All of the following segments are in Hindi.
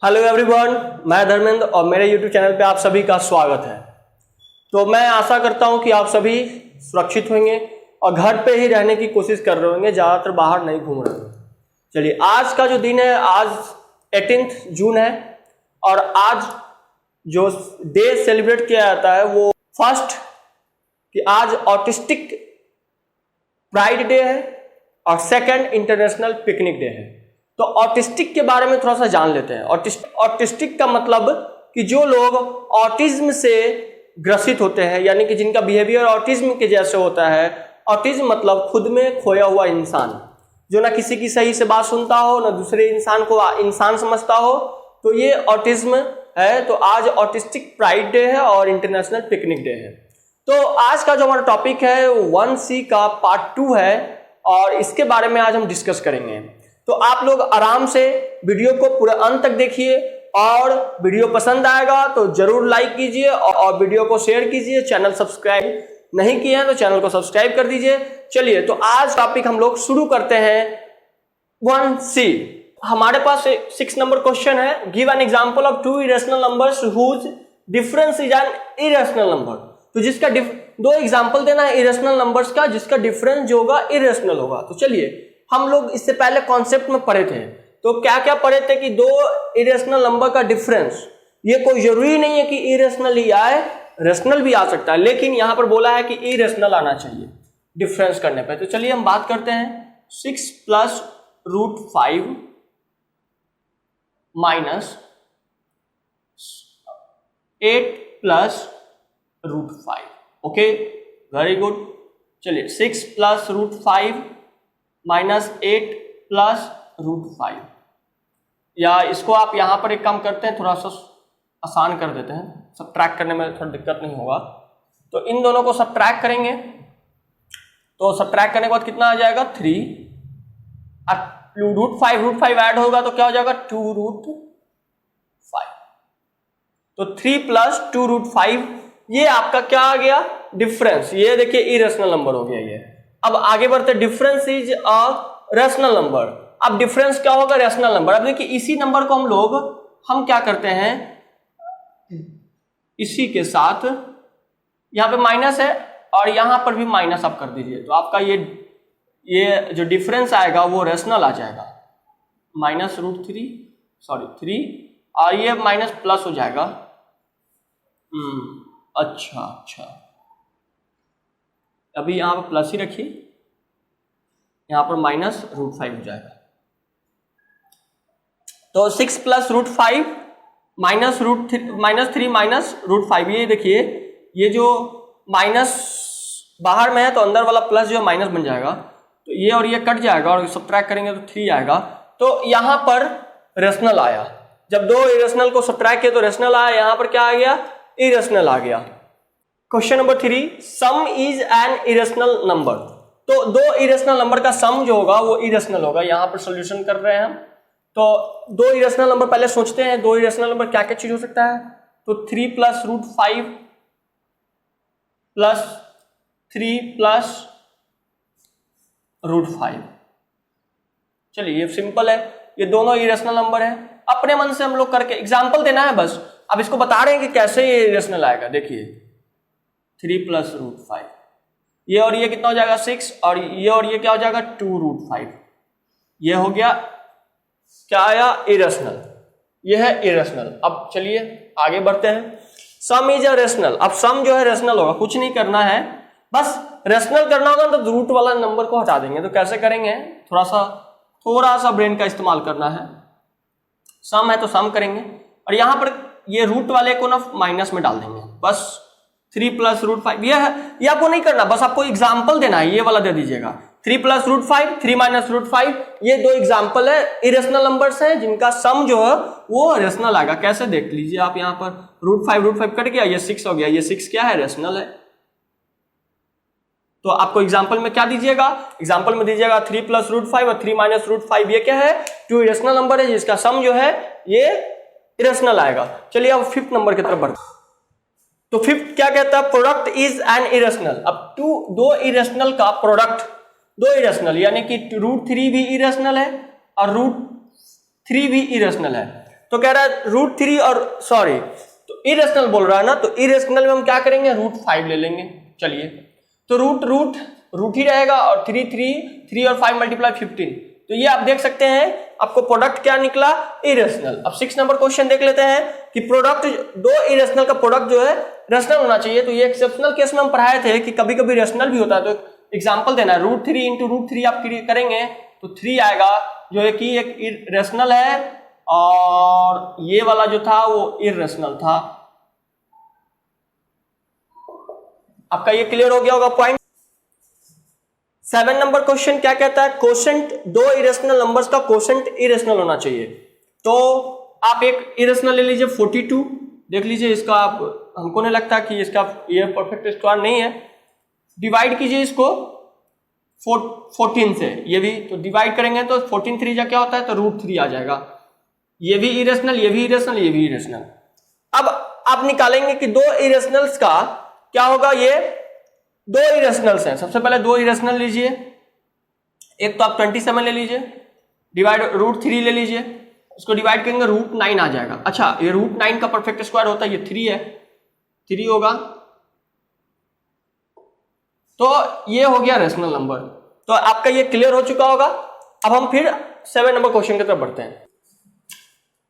हेलो एवरीवन, मैं धर्मेंद्र और मेरे यूट्यूब चैनल पे आप सभी का स्वागत है। तो मैं आशा करता हूं कि आप सभी सुरक्षित होंगे और घर पे ही रहने की कोशिश कर रहे होंगे, ज़्यादातर बाहर नहीं घूम रहे होंगे। चलिए, आज का जो दिन है, आज 18 जून है और आज जो डे सेलिब्रेट किया जाता है वो फर्स्ट कि आज ऑटिस्टिक प्राइड डे है और सेकंड इंटरनेशनल पिकनिक डे है। तो ऑटिस्टिक के बारे में थोड़ा सा जान लेते हैं। ऑटिस्टिक का मतलब कि जो लोग ऑटिज्म से ग्रसित होते हैं, यानी कि जिनका बिहेवियर ऑटिज्म के जैसे होता है। ऑटिज्म मतलब खुद में खोया हुआ इंसान, जो ना किसी की सही से बात सुनता हो, ना दूसरे इंसान को इंसान समझता हो, तो ये ऑटिज्म है। तो आज ऑटिस्टिक प्राइड डे है और इंटरनेशनल पिकनिक डे है। तो आज का जो हमारा टॉपिक है 1C का पार्ट 2 है और इसके बारे में आज हम डिस्कस करेंगे। तो आप लोग आराम से वीडियो को पूरे अंत तक देखिए और वीडियो पसंद आएगा तो जरूर लाइक कीजिए और वीडियो को शेयर कीजिए। चैनल सब्सक्राइब नहीं किए हैं तो चैनल को सब्सक्राइब कर दीजिए। चलिए, तो आज टॉपिक हम लोग शुरू करते हैं 1C। हमारे पास 6 नंबर क्वेश्चन है। Give an example of 2 irrational numbers whose difference is an irrational number. तो जिसका 2 एग्जांपल देना है इरेशनल नंबर्स का, जिसका डिफरेंस जो होगा इरेशनल होगा। तो चलिए, हम लोग इससे पहले कॉन्सेप्ट में पढ़े थे। तो क्या क्या पढ़े थे कि 2 इरेशनल नंबर का डिफरेंस, ये कोई जरूरी नहीं है कि इरेशनल ही आए, रेशनल भी आ सकता है, लेकिन यहां पर बोला है कि इरेशनल आना चाहिए डिफरेंस करने पे। तो चलिए हम बात करते हैं 6 + √5 माइनस 8 + √5। Okay, very good. चलिए, 6 + √5 माइनस 8 + √5, या इसको आप यहां पर एक काम करते हैं, थोड़ा सा आसान कर देते हैं, सब्ट्रैक्ट करने में थोड़ा दिक्कत नहीं होगा। तो इन दोनों को सब्ट्रैक्ट करेंगे तो सब्ट्रैक्ट करने के बाद कितना आ जाएगा 3 और √5 ऐड होगा तो क्या हो जाएगा 2√5। तो 3 + 2√5 ये आपका क्या आ गया डिफरेंस। ये देखिए इरेशनल नंबर हो गया ये। अब आगे बढ़ते, difference is a rational number. अब डिफरेंस क्या होगा रेशनल नंबर। अब देखिए, इसी नंबर को हम क्या करते हैं, इसी के साथ यहां पे माइनस है और यहां पर भी माइनस आप कर दीजिए, तो आपका ये जो डिफरेंस आएगा वो रेशनल आ जाएगा। -√3 और ये माइनस प्लस हो जाएगा। अच्छा, अभी यहां पर प्लस ही रखिए, यहां पर -√5 हो जाएगा। तो 6 + √5 -3 -√5, ये देखिए, ये जो माइनस बाहर में है तो अंदर वाला प्लस जो माइनस बन जाएगा, तो ये और ये कट जाएगा और सब्ट्रैक्ट करेंगे तो 3 आएगा। तो यहां पर रेशनल आया। जब 2 इरेशनल को सब्ट्रैक्ट किया तो रेशनल आया, यहां पर क्या आ गया इरेशनल आ गया। Question number 3, some is an irrational number. तो 2 इरेशनल नंबर का सम जो होगा वो इरेशनल होगा। यहां पर सॉल्यूशन कर रहे हैं हम। तो 2 इरेशनल नंबर पहले सोचते हैं, 2 इरेशनल नंबर क्या क्या चीज हो सकता है। तो 3 + √5 + 3 + √5। चलिए, ये सिंपल है, ये दोनों इरेशनल नंबर है। अपने मन से हम लोग करके एग्जाम्पल देना है बस। अब इसको बता रहे हैं कि कैसे ये इरेशनल आएगा। देखिए, 3 + √5, ये और ये कितना हो जाएगा 6 और ये क्या हो जाएगा 2√5। ये हो गया क्या आया इरेशनल, ये है इरेशनल। अब चलिए आगे बढ़ते हैं। सम इज अ रेशनल। अब सम जो है रेशनल होगा, कुछ नहीं करना है, बस रेशनल करना होगा तो रूट वाला नंबर को हटा देंगे। तो कैसे करेंगे, थोड़ा सा ब्रेन का इस्तेमाल करना है। सम है तो सम करेंगे और यहां पर ये रूट वाले को ना माइनस में डाल देंगे, बस 3 + √5। ये आपको नहीं करना, बस आपको एग्जाम्पल देना है, ये वाला दे दीजिएगा। 3 + √5, 3 - √5, ये 2 एग्जाम्पल है, इरेशनल नंबर्स हैं जिनका सम जो है वो रेशनल आएगा। कैसे देख लीजिए आप, यहाँ पर √5 कट गया, ये 6 हो गया, ये 6 क्या है रेशनल है। तो आपको एग्जाम्पल में क्या दीजिएगा, एग्जाम्पल में दीजिएगा 3 + √5 और 3 - √5, ये क्या है 2 इरेशनल नंबर है जिसका सम जो है ये इरेशनल आएगा। चलिए अब 5th नंबर की तरफ बढ़ते हैं। तो 5th क्या कहता है, प्रोडक्ट इज एन इरेशनल। अब 2 इरेशनल का प्रोडक्ट, 2 इरेशनल यानी कि √3 भी इरेशनल है और √3 भी इरेशनल है। तो कह रहा है रूट 3 और सॉरी तो इरेशनल बोल रहा है ना, तो इरेशनल में हम क्या करेंगे, रूट 5 ले लेंगे। चलिए तो रूट ही रहेगा और 3 और 5 मल्टीप्लाई 15, तो ये आप देख सकते हैं आपको प्रोडक्ट क्या निकला, इरेशनल। अब 6 नंबर क्वेश्चन देख लेते हैं कि प्रोडक्ट दो इरेशनल का प्रोडक्ट जो है रेशनल होना चाहिए। तो ये एक्सेप्शनल केस में हम पढ़ाए थे कि कभी कभी रेशनल भी होता है, तो एग्जांपल देना है। रूट 3 इंटू रूट 3 आप करेंगे तो 3 आएगा, जो है कि एक रेशनल है और ये वाला जो था वो इरेशनल था। आपका ये क्लियर हो गया होगा पॉइंट। 7 नंबर क्वेश्चन क्या कहता है, कोशेंट दो इरेशनल नंबर्स का कोशेंट इरेशनल होना चाहिए। तो आप एक इरेशनल ले लीजिए 42, देख लीजिए इसका, आप हमको नहीं लगता कि इसका ये परफेक्ट स्क्वायर नहीं है। डिवाइड कीजिए इसको 14 से, ये भी तो डिवाइड करेंगे तो 14 3 जा क्या होता है, तो रूट 3 आ जाएगा। ये भी इरेशनल, ये भी इरेशनल, ये भी इरेशनल। अब आप निकालेंगे कि दो इरेशनल्स का क्या होगा, ये दो इरेशनल्स हैं। सबसे पहले दो इरेशनल लीजिए, एक तो आप 27 ले लीजिए, डिवाइड रूट 3 ले लीजिए, उसको डिवाइड करेंगे रूट 9 आ जाएगा। अच्छा ये रूट 9 का परफेक्ट स्क्वायर होता है, ये 3 है, 3 होगा, तो ये हो गया रेशनल नंबर। तो आपका ये क्लियर हो चुका होगा। अब हम फिर 7 नंबर क्वेश्चन की तरफ बढ़ते हैं।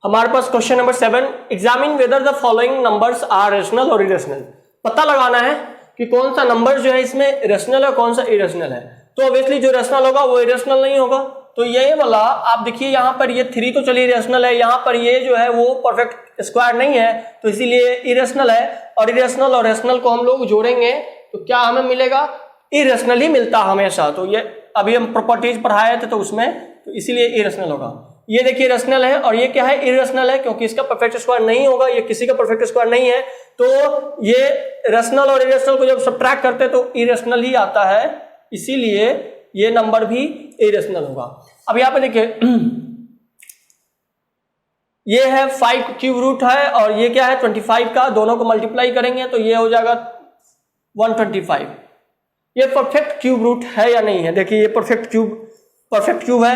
हमारे पास question number 7, examine whether the following numbers are rational और इरेशनल। पता लगाना है कि कौन सा नंबर जो है इसमें रेशनल है, कौन सा इरेशनल है। तो ऑब्वियसली जो रेशनल होगा वो इरेशनल नहीं होगा। तो ये वाला आप देखिए, यहाँ पर ये 3 तो चलिए इरेशनल है, यहाँ पर ये जो है वो परफेक्ट स्क्वायर नहीं है, तो इसीलिए इरेशनल है। और इरेशनल और रेशनल को हम लोग जोड़ेंगे तो क्या हमें मिलेगा, इरेशनल ही मिलता हमेशा। तो ये अभी हम प्रॉपर्टीज पढ़ाए थे तो उसमें, तो इसीलिए इरेशनल होगा। ये देखिए रेशनल है और ये क्या है, इरेशनल है, क्योंकि इसका परफेक्ट स्क्वायर नहीं होगा, ये किसी का परफेक्ट स्क्वायर नहीं है। तो ये रेशनल और इरेशनल को जब सब्ट्रैक्ट करते हैं तो इरेशनल ही आता है, इसीलिए ये नंबर भी इरेशनल होगा। अब यहाँ पे देखिए ये है 5 क्यूब रूट है और ये क्या है 25 का, दोनों को मल्टीप्लाई करेंगे तो ये हो जाएगा 125। ये परफेक्ट क्यूब रूट है या नहीं है, देखिए ये परफेक्ट क्यूब है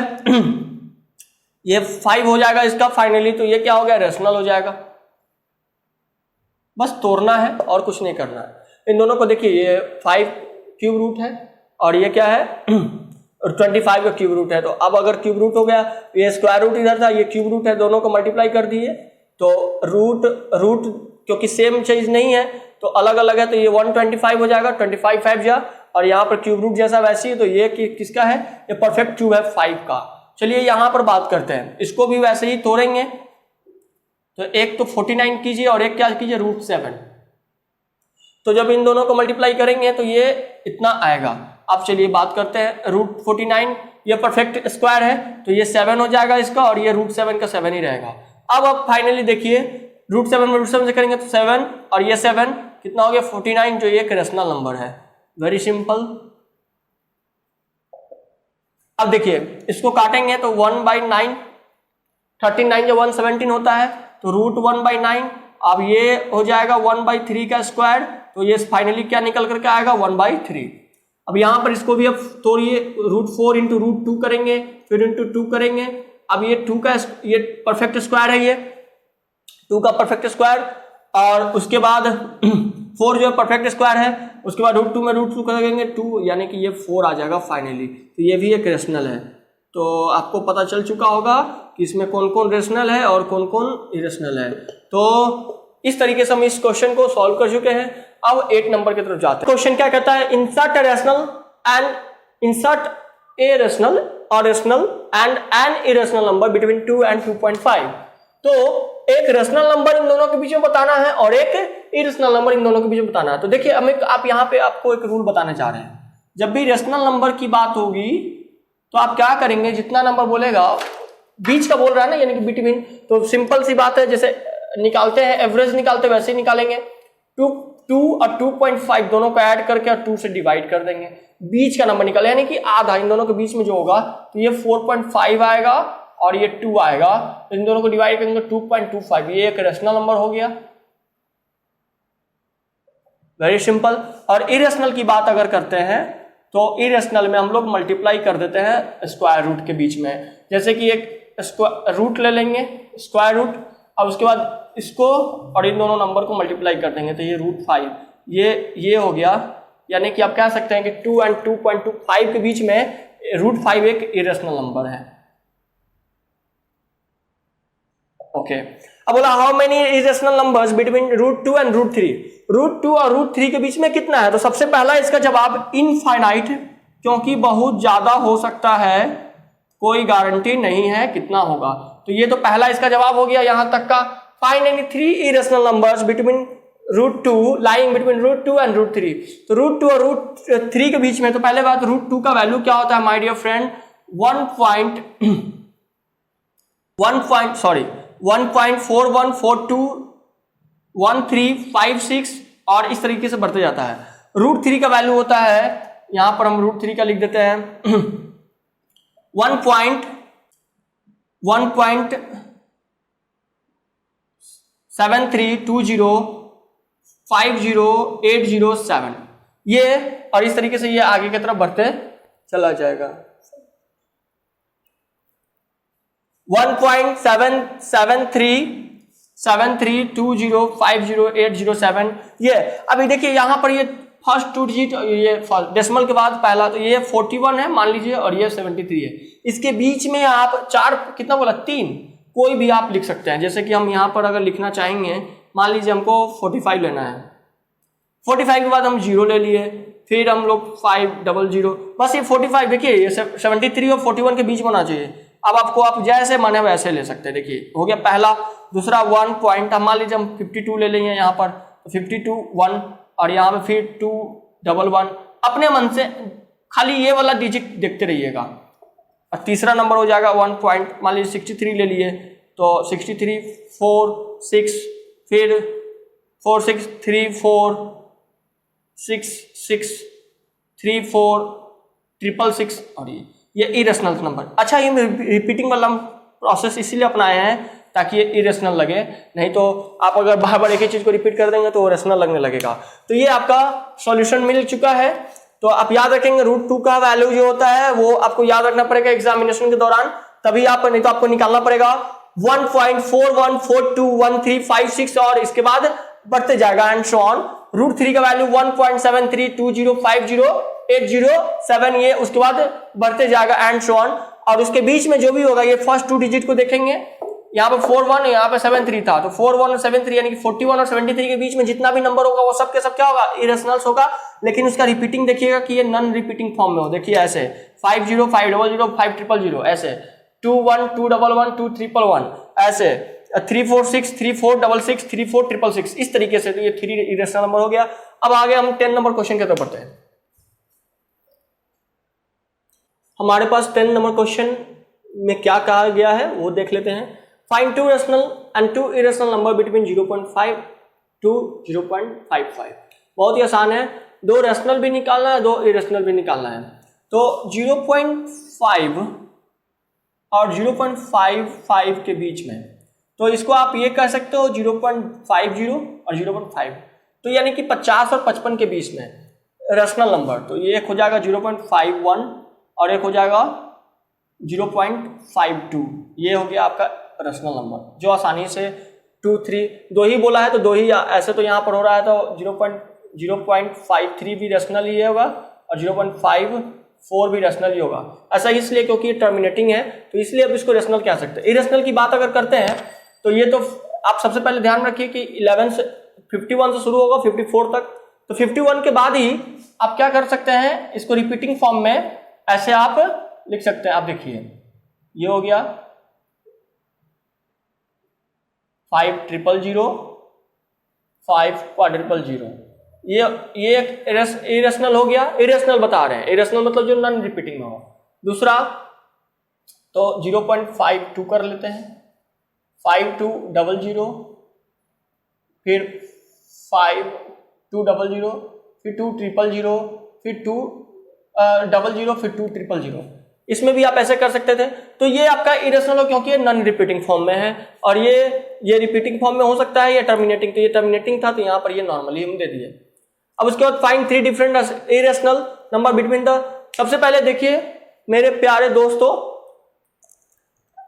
ये 5 हो जाएगा इसका फाइनली, तो ये क्या हो गया, रेशनल हो जाएगा। बस तोड़ना है और कुछ नहीं करना है। इन दोनों को देखिए, ये 5 क्यूब रूट है और ये क्या है और 25 का क्यूब रूट है। तो अब अगर क्यूब रूट हो गया, ये स्क्वायर रूट इधर था, ये क्यूब रूट है, दोनों को मल्टीप्लाई कर दिए तो रूट क्योंकि सेम चीज नहीं है तो अलग अलग है, तो ये 125 हो जाएगा, 25 5 जा, और यहाँ पर क्यूब रूट जैसा वैसे ही, तो ये किसका है, ये परफेक्ट क्यूब है 5 का। चलिए यहाँ पर बात करते हैं, इसको भी वैसे ही तोड़ेंगे। तो एक तो 49 कीजिए और एक क्या कीजिए, रूट 7। तो जब इन दोनों को मल्टीप्लाई करेंगे तो ये इतना आएगा। अब चलिए बात करते हैं, रूट 49 ये परफेक्ट स्क्वायर है तो ये 7 हो जाएगा इसका, और ये रूट 7 का 7 ही रहेगा। अब फाइनली देखिए रूट 7 में रूट 7 से करेंगे तो 7 और ये 7 कितना हो गया 49, जो ये एक रेशनल नंबर है। Very simple. अब देखिए इसको काटेंगे तो 1/9, 39 जो 117 होता है, तो रूट 1/9। अब ये हो जाएगा 1/3 का स्क्वायर, तो ये फाइनली क्या निकल करके आएगा 1/3। अब यहाँ पर इसको भी अब तोड़िए, रूट 4 इंटू रूट 2 करेंगे, फिर इंटू 2 करेंगे। अब ये 2 का ये परफेक्ट स्क्वायर है, ये 2 का परफेक्ट स्क्वायर, और उसके बाद 4 जो है परफेक्ट स्क्वायर है, उसके बाद रूट 2 में रूट 2 करेंगे 2, यानी कि ये 4 आ जाएगा फाइनली। तो ये भी एक रेशनल है। तो आपको पता चल चुका होगा कि इसमें कौन कौन रेशनल है और कौन कौन इरेशनल है। तो इस तरीके से हम इस क्वेश्चन को सॉल्व कर चुके हैं। अब 8 नंबर की तरफ जाते हैं। क्वेश्चन क्या कहता है, इंसर्ट ए रेशनल और rational and N irrational number between 2 and 2.5। तो एक रेशनल नंबर इन दोनों के बीच में बताना है और एक इरेशनल नंबर इन दोनों के बीच में बताना है। तो देखिए आप यहाँ पे आपको एक रूल बताने जा रहे हैं, जब भी रेशनल नंबर की बात होगी तो आप क्या करेंगे, जितना नंबर बोलेगा बीच का बोल रहा है ना, यानी कि बिटवीन, तो सिंपल सी बात है, जैसे निकालते हैं एवरेज निकालते हैं वैसे ही निकालेंगे। 2 और 2.5 दोनों को ऐड करके और 2 से डिवाइड कर देंगे, बीच का नंबर निकाले, यानी कि आधा इन दोनों के बीच में जो होगा, तो ये 4.5 आएगा और ये 2 आएगा, इन दोनों को डिवाइड करेंगे 2.25, ये एक रेशनल नंबर हो गया। Very simple. और इरेशनल की बात अगर करते हैं तो इरेशनल में हम लोग मल्टीप्लाई कर देते हैं स्क्वायर रूट के बीच में, जैसे कि एक रूट ले लेंगे स्क्वायर रूट, अब उसके बाद इसको और इन दोनों नंबर को मल्टीप्लाई कर देंगे तो ये √5 ये हो गया, यानी कि आप कह सकते हैं कि 2 और 2.25 के बीच में √5 एक इरेशनल नंबर है। ओके, अब बोला how many irrational numbers between √2 and √3। √2 और √3 के बीच में कितना है? तो सबसे पहला इसका जवाब इनफाइनाइट, क्योंकि बहुत ज्यादा हो सकता है, कोई गारंटी नहीं है कितना होगा। तो ये तो पहला इसका जवाब हो गया यहां तक का। Find any 3 irrational numbers between √2 lying between √2 and √3। तो √2 और √3 के बीच में, तो पहले बात √2 का वैल्यू क्या होता है माय डियर फ्रेंड? 1.41421356 और इस तरीके से बढ़ते जाता है। √3 का वैल्यू होता है, यहां पर हम √3 का लिख देते हैं 1.7320508087 ये, और इस तरीके से ये आगे की तरफ बढ़ते चला जाएगा। 1.7320508087 ये। अभी देखिए यहाँ पर ये फर्स्ट 2 डिजिट, ये डेसिमल के बाद पहला, तो ये 41 है मान लीजिए और ये 73 है। इसके बीच में आप 4 कितना बोला 3 कोई भी आप लिख सकते हैं। जैसे कि हम यहाँ पर अगर लिखना चाहेंगे, मान लीजिए हमको 45 लेना है, 45 के बाद हम 0 ले लिए, फिर हम लोग 500, बस ये 45 देखिए ये 73 और 41 के बीच में होना चाहिए। अब आपको आप जैसे माने वैसे ले सकते हैं। देखिए हो गया पहला। दूसरा 1 पॉइंट, हम मान लीजिए हम 52 ले लेंगे यहाँ पर, तो 52 1 और यहाँ पे फिर 211, अपने मन से खाली ये वाला डिजिट देखते रहिएगा। और तीसरा नंबर हो जाएगा 1 पॉइंट, मान लीजिए 63 ले लिए, तो 63 4 6 फिर 4 6 3 4 6 6 3 4 666 और ये इरेशनल नंबर। अच्छा, ये रिपीटिंग वाला प्रोसेस इसीलिए अपनाए हैं ताकि ये इरेशनल लगे, नहीं तो आप अगर बार बार एक ही चीज को रिपीट कर देंगे तो रेशनल लगने लगेगा। तो ये आपका सॉल्यूशन मिल चुका है। तो आप याद रखेंगे √2 का वैल्यू जो होता है वो आपको याद रखना पड़ेगा एग्जामिनेशन के दौरान, तभी आप, नहीं तो आपको निकालना पड़ेगा 1.41421356 और इसके बाद बढ़ते जाएगा एंड सो ऑन। √3 का वैल्यू 1.7320508087 ये, उसके बाद बढ़ते जाएगा एंड सो ऑन। और उसके बीच में जो भी होगा ये फर्स्ट 2 डिजिट को देखेंगे, यहाँ पे 41 यहाँ पे 73 था, तो 41 और 73 यानी कि 41 और 73 के बीच में जितना भी नंबर होगा वो सब के सब क्या होगा? इरेशनल्स होगा। लेकिन उसका रिपीटिंग देखिएगा कि ये नॉन रिपीटिंग फॉर्म में हो। देखिए ऐसे 50 500 5000 ऐसे 21 211 2311 ऐसे 346 3466 34666 इस तरीके से। तो ये 3 इरेशनल नंबर हो गया। अब आगे हम 10 नंबर क्वेश्चन की तरफ बढ़ते हैं। हमारे पास 10 नंबर क्वेश्चन में क्या कहा गया है वो देख लेते हैं। Find 2 rational and 2 irrational number between 0.5 to 0.55। बहुत ही आसान है, 2 रेशनल भी निकालना है, 2 इरेशनल भी निकालना है। तो 0.5 और 0.55 के बीच में, तो इसको आप ये कह सकते हो 0.50 और 0.5, तो यानी कि 50 और 55 के बीच में रेशनल नंबर। तो ये एक हो जाएगा 0.51 और एक हो जाएगा 0.52। ये हो गया आपका रेशनल नंबर, जो आसानी से 2 3 दो ही बोला है तो 2 ही, ऐसे तो यहाँ पर हो रहा है तो 0.53 भी रेशनल ही होगा और 0.54 भी रेशनल ही होगा। ऐसा इसलिए क्योंकि ये टर्मिनेटिंग है, तो इसलिए अब इसको रेशनल कह सकते हैं। इरेशनल की बात अगर करते हैं तो ये तो आप सबसे पहले ध्यान रखिए कि 11 से 51 से शुरू होगा 54 तक, तो 51 के बाद ही आप क्या कर सकते हैं, इसको रिपीटिंग फॉर्म में ऐसे आप लिख सकते हैं। आप देखिए ये हो गया 5000 5400, ये एक इरेशनल हो गया। इरेशनल बता रहे हैं, इरेशनल मतलब जो नॉन रिपीटिंग में हो। दूसरा तो 0.52 कर लेते हैं, 5200 फिर 5200 फिर 2000 फिर 200 फिर 2000। इसमें भी आप ऐसे कर सकते थे। तो ये आपका इरेशनल हो क्योंकि ये नॉन रिपीटिंग फॉर्म में है, और ये रिपीटिंग फॉर्म में हो सकता है, ये टर्मिनेटिंग, तो ये टर्मिनेटिंग था तो यहाँ पर ये नॉर्मली हम दे दिए। अब उसके बाद find 3 different irrational number between the, सबसे पहले देखिए मेरे प्यारे दोस्तों,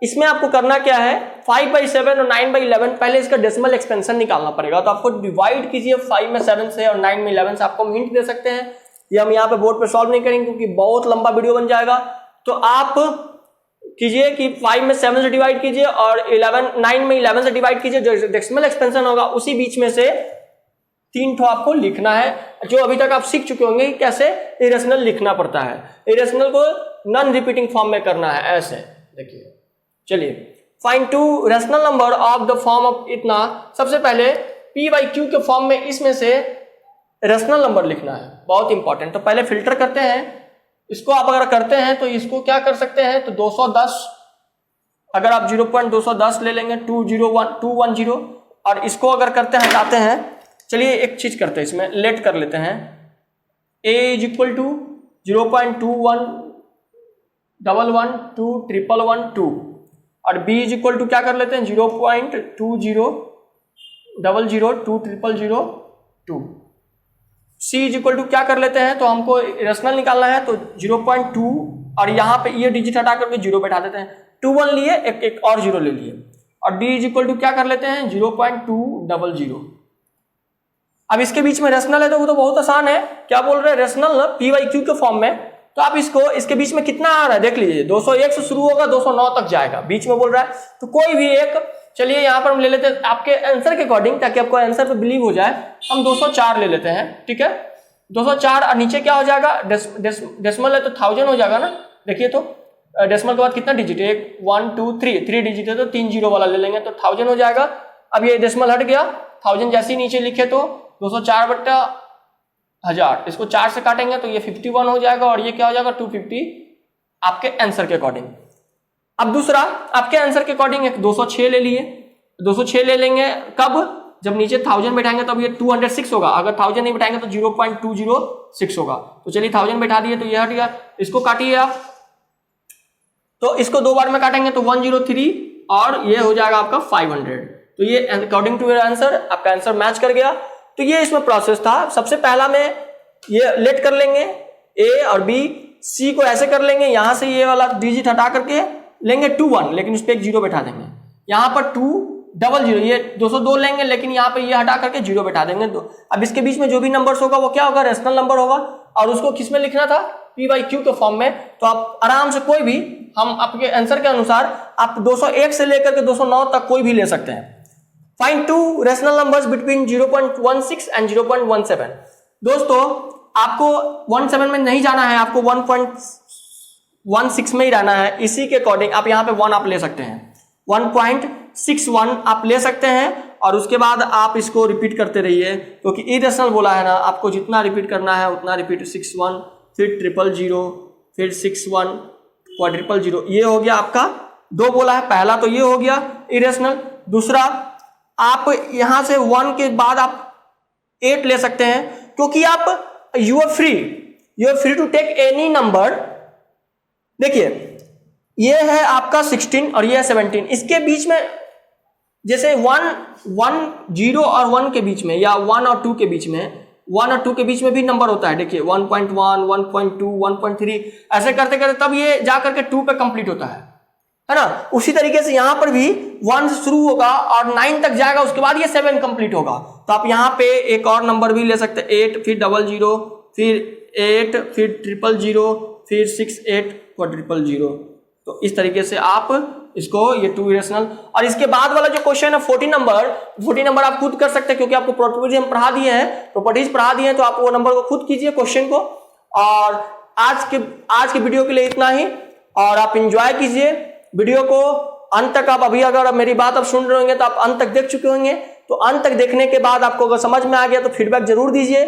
इसमें आपको करना क्या है, 5/7 और 9/11 पहले इसका डेसिमल एक्सपेंशन निकालना पड़ेगा। तो आपको डिवाइड कीजिए 5 में 7 से और 9 में 11 से। आपको हम हिंट दे सकते हैं, ये हम यहाँ पे बोर्ड पे सॉल्व नहीं करेंगे क्योंकि बहुत लंबा वीडियो बन जाएगा। तो आप कीजिए कि 5 में 7 से डिवाइड कीजिए और 9 में 11 से डिवाइड कीजिए। जो डेसिमल एक्सपेंशन होगा उसी बीच में से 3 ठो आपको लिखना है, जो अभी तक आप सीख चुके होंगे कि कैसे इरेशनल लिखना पड़ता है। इरेशनल को नॉन रिपीटिंग फॉर्म में करना है ऐसे। देखिए चलिए, find 2 rational number of the form of इतना। सबसे पहले p/q के फॉर्म में इसमें से रैशनल नंबर लिखना है, बहुत इंपॉर्टेंट। तो पहले फिल्टर करते हैं इसको। आप अगर करते हैं तो इसको क्या कर सकते हैं, तो 210, अगर आप 0.210 ले लेंगे 210 और इसको अगर करते हैं हटाते हैं। चलिए एक चीज करते हैं, इसमें लेट कर लेते हैं a = 0.211122 और b = क्या कर लेते हैं 0.2000220002। c = क्या कर लेते हैं, तो हमको रेशनल निकालना है तो 0.2 और यहाँ पे ये डिजिट हटा करके 0 बैठा देते हैं। 21 लिए, एक और 0 ले लिए और d = क्या कर लेते हैं 0.200। अब इसके बीच में रेशनल है तो वो तो बहुत आसान है। क्या बोल रहे हैं, रेशनल ना p/q के फॉर्म में। तो आप इसको, इसके बीच में कितना आ रहा है देख लीजिए, 201 से शुरू होगा 209 तक जाएगा, बीच में बोल रहा है। तो कोई भी एक, चलिए यहाँ पर हम ले लेते हैं आपके आंसर के अकॉर्डिंग, ताकि आपको आंसर पे बिलीव हो जाए। हम 204 ले लेते हैं, ठीक है। 204 और नीचे क्या हो जाएगा, डेसिमल है तो 1000 हो जाएगा ना। देखिए तो डेसिमल के बाद कितना डिजिट है, 1 2 3 डिजिट है तो 3 0 वाला ले लेंगे तो 1000 हो जाएगा। अब ये डेसिमल हट गया, 1000 जैसे ही नीचे लिखे तो 204/1000, इसको 4 से काटेंगे तो ये 51 हो जाएगा और ये क्या हो जाएगा 250 आपके आंसर के अकॉर्डिंग। अब दूसरा आपके आंसर के अकॉर्डिंग एक 206 ले लिए, 206 ले लेंगे कब, जब नीचे 1000 बैठाएंगे तब ये 206 होगा। अगर 1000 नहीं बैठाएंगे तो 0.206 होगा। तो चलिए 1000 बैठा दिए तो ये हट गया। इसको काटिए आप, तो इसको 2 बार में काटेंगे तो 103 और ये हो जाएगा आपका 500। तो ये अकॉर्डिंग टू योर आंसर आपका आंसर मैच कर गया। तो ये इसमें प्रोसेस था। सबसे पहला में ये लेट कर लेंगे a और b, c को ऐसे कर लेंगे, यहां से ये वाला डिजिट हटा करके लेंगे 21, लेकिन उस पर एक 0 बैठा देंगे। यहाँ पर 200, ये 202 लेंगे लेकिन यहाँ पे ये हटा करके 0 बैठा देंगे। अब इसके बीच में जो भी नंबर्स होगा वो क्या होगा, रेशनल नंबर होगा। और उसको किस में लिखना था, p/q के फॉर्म में। तो आप आराम से कोई भी, हम आपके आंसर के अनुसार आप 201 से लेकर के 209 तक कोई भी ले सकते हैं। Find 2 rational numbers between 0.16 and 0.17। दोस्तों आपको 17 में नहीं जाना है, आपको 1.16 में ही रहना है। इसी के अकॉर्डिंग आप यहाँ पे 1 आप ले सकते हैं, 1.61 आप ले सकते हैं और उसके बाद आप इसको रिपीट करते रहिए, क्योंकि इरेशनल बोला है ना, आपको जितना रिपीट करना है उतना रिपीट। 61 फिर 000 फिर 61 400। ये हो गया आपका 2 बोला है, पहला तो ये हो गया इरेशनल। दूसरा आप यहां से 1 के बाद आप 8 ले सकते हैं, क्योंकि आप you are free to take any number. देखिए ये है आपका 16 और ये है 17, इसके बीच में जैसे 1 0 और 1 के बीच में, या 1 और 2 के बीच में, 1 और 2 के बीच में भी नंबर होता है। देखिए 1.1 1.2 1.3 ऐसे करते करते तब ये जा करके 2 पे कंप्लीट होता है ना। उसी तरीके से यहां पर भी 1 से शुरू होगा और 9 तक जाएगा, उसके बाद ये 7 कंप्लीट होगा। तो आप यहां पे एक और नंबर भी ले सकते हैं, 8 फिर 00 फिर 8 फिर 000 फिर 68 400। तो इस तरीके से आप इसको, ये 2 इरेशनल। और इसके बाद वाला जो क्वेश्चन है 40 नंबर आप खुद कर सकते हैं, क्योंकि आपको प्रॉपर्टीज हम पढ़ा दिए हैं, प्रॉपर्टीज पढ़ा दिए हैं, तो आप वो नंबर को खुद कीजिए क्वेश्चन को। और आज के वीडियो के लिए इतना ही, और आप एंजॉय कीजिए वीडियो को अंत तक। आप अभी अगर मेरी बात आप सुन रहे होंगे तो आप अंत तक देख चुके होंगे, तो अंत तक देखने के बाद आपको अगर समझ में आ गया तो फीडबैक जरूर दीजिए।